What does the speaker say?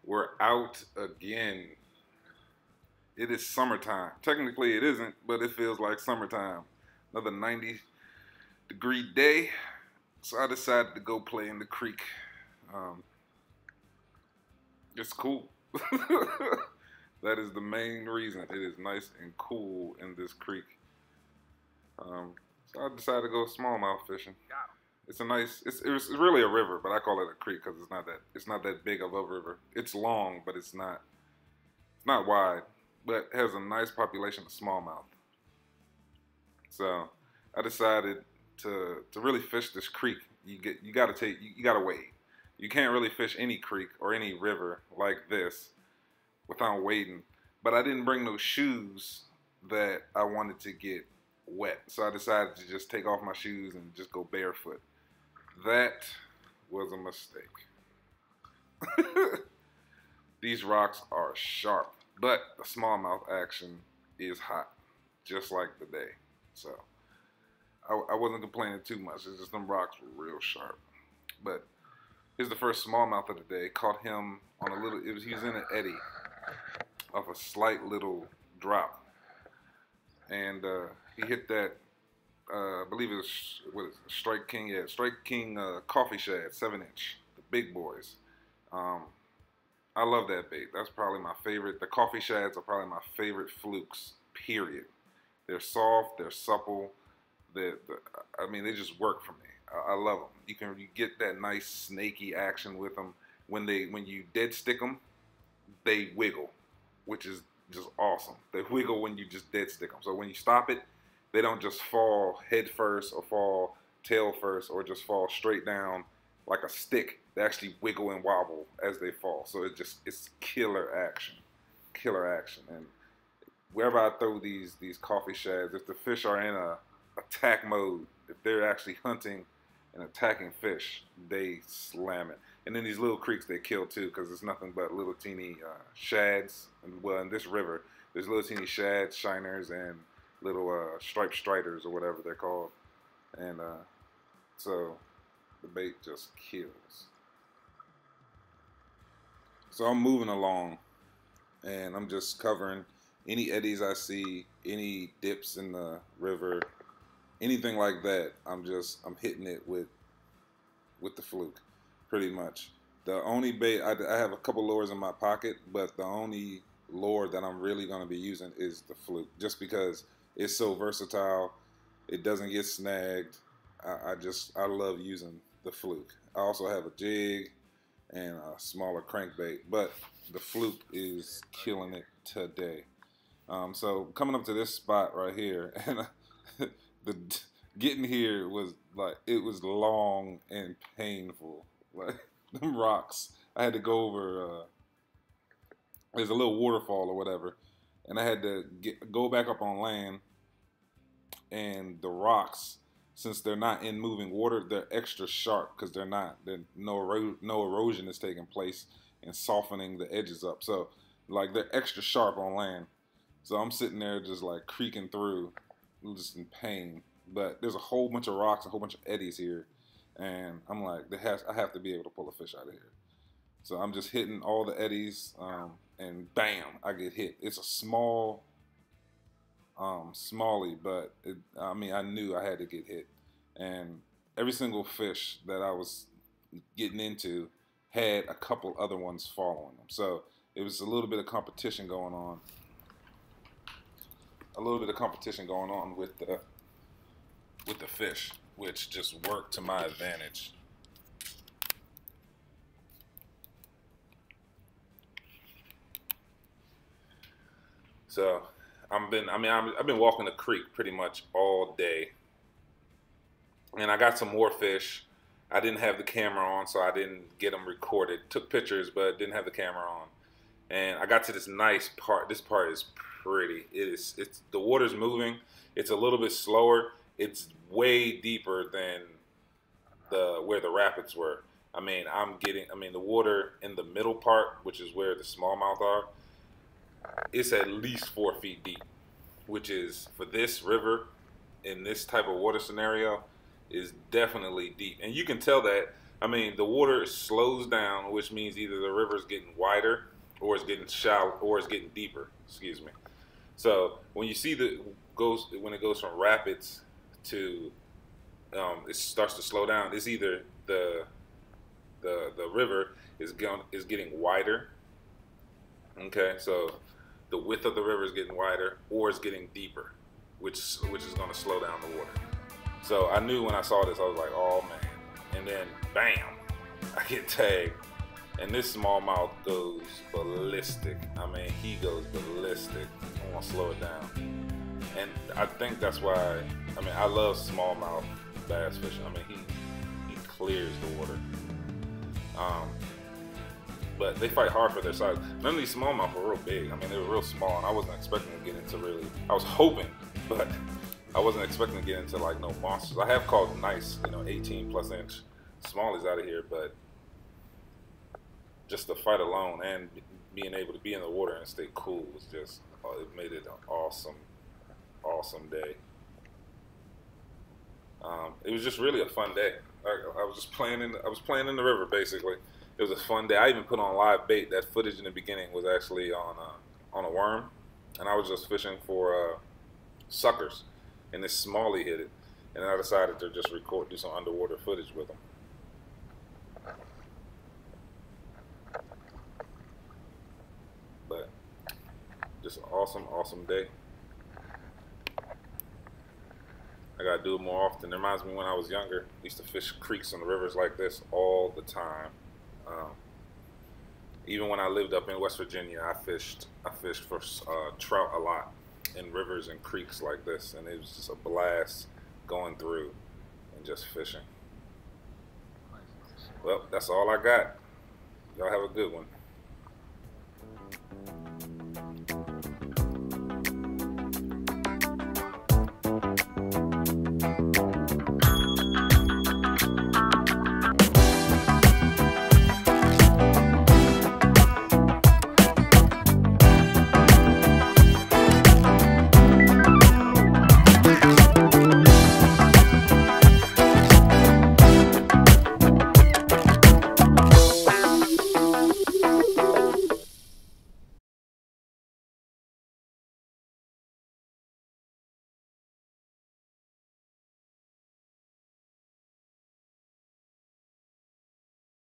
We're out again. It is summertime. Technically it isn't, but it feels like summertime. Another 90-degree day. So I decided to go play in the creek. It's cool. That is the main reason. It is nice and cool in this creek. So I decided to go smallmouth fishing. It's a nice. It's really a river, but I call it a creek because it's not that big of a river. It's long, but it's not wide. But it has a nice population of smallmouth. So I decided to really fish this creek. You gotta wade. You can't really fish any creek or any river like this without wading. But I didn't bring those shoes that I wanted to get wet. So I decided to just take off my shoes and just go barefoot. That was a mistake. These rocks are sharp, but the smallmouth action is hot, just like the day. So I wasn't complaining too much. It's just them rocks were real sharp. But here's the first smallmouth of the day. Caught him on a little. He was in an eddy off a slight little drop, and he hit that. I believe it was Strike King. Yeah, Strike King coffee shad, 7-inch, the big boys. I love that bait. That's probably my favorite. The coffee shads are probably my favorite flukes. Period. They're soft. They're supple. I mean, they just work for me. I love them. You get that nice snaky action with them. When you dead stick them, they wiggle, which is just awesome. They wiggle when you just dead stick them. So when you stop it, they don't just fall head first or fall tail first or just fall straight down like a stick. They actually wiggle and wobble as they fall. So it's killer action. Killer action. And wherever I throw these coffee shads, if the fish are in a attack mode, if they're actually hunting and attacking fish, they slam it. And then these little creeks they kill too, because it's nothing but little teeny shads. And well, in this river, there's little teeny shads, shiners, and little striped striders or whatever they're called. And so the bait just kills. So I'm moving along, and I'm just covering any eddies I see, any dips in the river, anything like that. I'm hitting it with the fluke, pretty much. The only bait, I have a couple lures in my pocket, but the only lure that I'm really going to be using is the fluke, just because it's so versatile. It doesn't get snagged. I love using the fluke. I also have a jig and a smaller crankbait, but the fluke is killing it today. So coming up to this spot right here, and getting here was like, it was long and painful. Like them rocks, I had to go over. There's a little waterfall or whatever, and I had to go back up on land. And the rocks, since they're not in moving water, they're extra sharp because no erosion is taking place and softening the edges up. So like they're extra sharp on land. So I'm sitting there just like creaking through, just in pain. But there's a whole bunch of rocks, a whole bunch of eddies here, and I'm like, I have to be able to pull a fish out of here. So I'm just hitting all the eddies, and bam, I get hit. It's a small smallie, but I mean, I knew I had to get hit, and every single fish that I was getting into had a couple other ones following them. So it was a little bit of competition going on. With the fish, which just worked to my advantage. So I've been walking the creek pretty much all day, and I got some more fish. I didn't have the camera on, so I didn't get them recorded. Took pictures, but didn't have the camera on. And I got to this nice part. This part is pretty. It's the water's moving. It's a little bit slower. It's way deeper than where the rapids were. I mean, the water in the middle part, which is where the smallmouth are, it's at least 4 feet deep, which is, for this river in this type of water scenario, is definitely deep. And you can tell that I mean, the water slows down, which means either the river's getting wider or it's getting shallow or it's getting deeper. Excuse me. So when you see when it goes from rapids to it starts to slow down, it's either the river is getting wider. Okay, so the width of the river is getting wider or it's getting deeper, which is going to slow down the water. So I knew when I saw this, I was like, oh man. And then bam, I get tagged. And this smallmouth goes ballistic. I mean, he goes ballistic. I want to slow it down. And I think that's why, I mean, I love smallmouth bass fishing. I mean, he clears the water. But they fight hard for their size. None of these smallmouth were real big. I mean, they were real small, and I wasn't expecting to get into really, I was hoping, but I wasn't expecting to get into like no monsters. I have caught nice, 18 plus inch smallies out of here, but just the fight alone and being able to be in the water and stay cool was just, it made it an awesome day. It was just really a fun day. I was just playing in the river basically. It was a fun day. I even put on live bait. That footage in the beginning was actually on a worm, and I was just fishing for suckers, and this smallie hit it, and I decided to just do some underwater footage with them. But just an awesome day. I gotta do it more often. It reminds me when I was younger, I used to fish creeks and rivers like this all the time. Even when I lived up in West Virginia, I fished for trout a lot in rivers and creeks like this, and it was just a blast going through and just fishing. Well, that's all I got. Y'all have a good one.